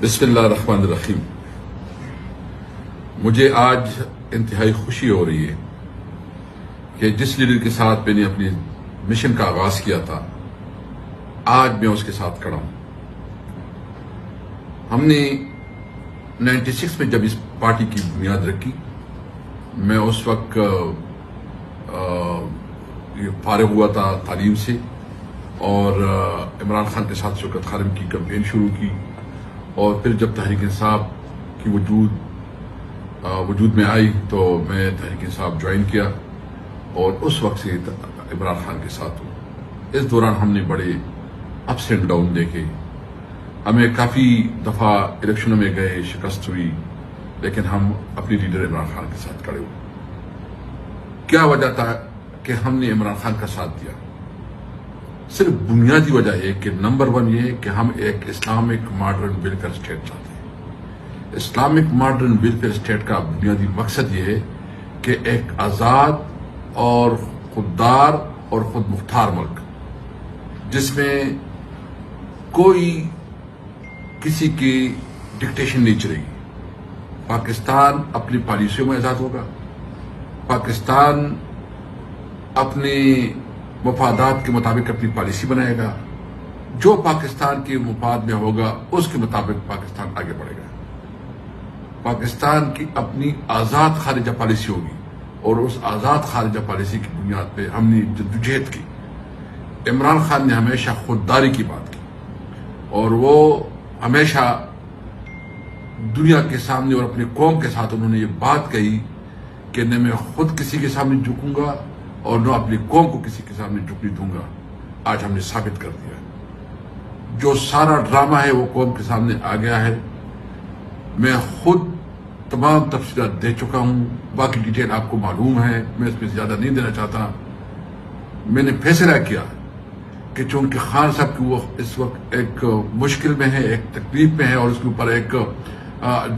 بسم اللہ الرحمن الرحیم۔ مجھے آج انتہائی خوشی ہو رہی ہے کہ جس لیڈر کے ساتھ میں نے اپنی مشن کا آغاز کیا تھا، آج میں اس کے ساتھ کھڑا ہوں۔ ہم نے 96 میں جب اس پارٹی کی بنیاد رکھی، میں اس وقت فارغ ہوا تھا تعلیم سے، اور عمران خان کے ساتھ شوکت خانم کی کمپین شروع کی، اور پھر جب تحریک انصاف کی وجود میں آئی تو میں تحریک انصاف جوائن کیا، اور اس وقت سے عمران خان کے ساتھ ہوں۔ اس دوران ہم نے بڑے اپس اینڈ ڈاؤن دیکھے، ہمیں کافی دفعہ الیکشنوں میں گئے، شکست ہوئی، لیکن ہم اپنی لیڈر عمران خان کے ساتھ کھڑے ہوئے۔ کیا وجہ تھا کہ ہم نے عمران خان کا ساتھ دیا؟ صرف بنیادی وجہ یہ کہ نمبر 1 یہ کہ ہم ایک اسلامک ماڈرن ویلفیئر اسٹیٹ چاہتے ہیں۔ اسلامک ماڈرن ویلفیئر اسٹیٹ کا بنیادی مقصد یہ ہے کہ ایک آزاد اور خوددار اور خود مختار ملک، جس میں کوئی کسی کی ڈکٹیشن نہیں چلے گی۔ پاکستان اپنی پالیسیوں میں آزاد ہوگا، پاکستان اپنے مفادات کے مطابق اپنی پالیسی بنائے گا، جو پاکستان کے مفاد میں ہوگا اس کے مطابق پاکستان آگے بڑھے گا۔ پاکستان کی اپنی آزاد خارجہ پالیسی ہوگی، اور اس آزاد خارجہ پالیسی کی بنیاد پہ ہم نے جدوجہد کی۔ عمران خان نے ہمیشہ خودداری کی بات کی، اور وہ ہمیشہ دنیا کے سامنے اور اپنی قوم کے ساتھ انہوں نے یہ بات کہی کہ نہ میں خود کسی کے سامنے جھکوں گا اور نہ اپنی قوم کو کسی کے سامنے جھکنے دوں گا۔ آج ہم نے ثابت کر دیا، جو سارا ڈرامہ ہے وہ قوم کے سامنے آ گیا ہے۔ میں خود تمام تفصیلات دے چکا ہوں، باقی ڈیٹیل آپ کو معلوم ہے، میں اس میں زیادہ نہیں دینا چاہتا۔ میں نے فیصلہ کیا کہ چونکہ خان صاحب کی وہ اس وقت ایک مشکل میں ہے، ایک تکلیف میں ہے، اور اس کے اوپر ایک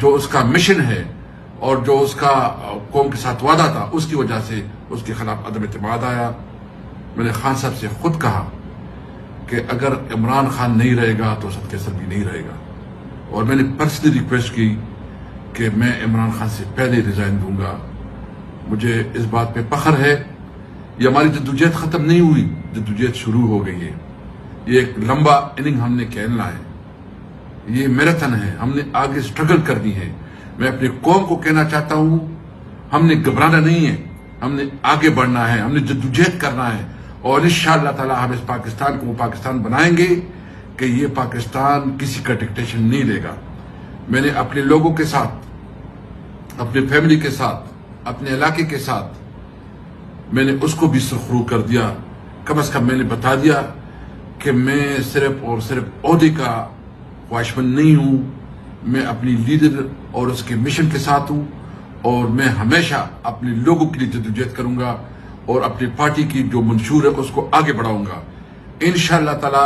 جو اس کا مشن ہے اور جو اس کا قوم کے ساتھ وعدہ تھا، اس کی وجہ سے اس کے خلاف عدم اعتماد آیا۔ میں نے خان صاحب سے خود کہا کہ اگر عمران خان نہیں رہے گا تو اسد کیسر بھی نہیں رہے گا، اور میں نے پرسنلی ریکویسٹ کی کہ میں عمران خان سے پہلے ریزائن دوں گا۔ مجھے اس بات پہ فخر ہے، یہ ہماری جدوجہد ختم نہیں ہوئی، جدوجہد شروع ہو گئی ہے۔ یہ ایک لمبا اننگ ہم نے کھیلنا ہے، یہ میراتھن ہے، ہم نے آگے سٹرگل کرنی ہے۔ میں اپنی قوم کو کہنا چاہتا ہوں، ہم نے گھبرانا نہیں ہے، ہم نے آگے بڑھنا ہے، ہم نے جدوجہد کرنا ہے، اور انشاءاللہ تعالی ہم اس پاکستان کو وہ پاکستان بنائیں گے کہ یہ پاکستان کسی کا ڈکٹیشن نہیں لے گا۔ میں نے اپنے لوگوں کے ساتھ، اپنے فیملی کے ساتھ، اپنے علاقے کے ساتھ میں نے اس کو بھی سرخرو کر دیا۔ کم از کم میں نے بتا دیا کہ میں صرف اور صرف عہدے کا خواہشمند نہیں ہوں، میں اپنی لیڈر اور اس کے مشن کے ساتھ ہوں، اور میں ہمیشہ اپنے لوگوں کے لیے جدوجہد کروں گا، اور اپنی پارٹی کی جو منشور ہے اس کو آگے بڑھاؤں گا۔ انشاءاللہ تعالی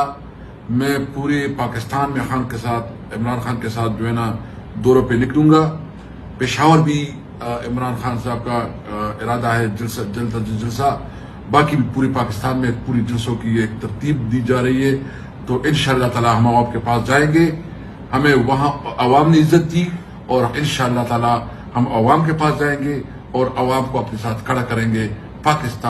میں پورے پاکستان میں خان کے ساتھ، عمران خان کے ساتھ جو ہے نا دوروں پہ نکلوں گا۔ پشاور بھی عمران خان صاحب کا ارادہ ہے جلسہ، باقی بھی پورے پاکستان میں پوری جلسوں کی ایک ترتیب دی جا رہی ہے۔ تو انشاءاللہ تعالی ہم عوام کے پاس جائیں گے، ہمیں وہاں عوام نے عزت دی، اور انشاءاللہ تعالی ہم عوام کے پاس جائیں گے اور عوام کو اپنے ساتھ کھڑا کریں گے۔ پاکستان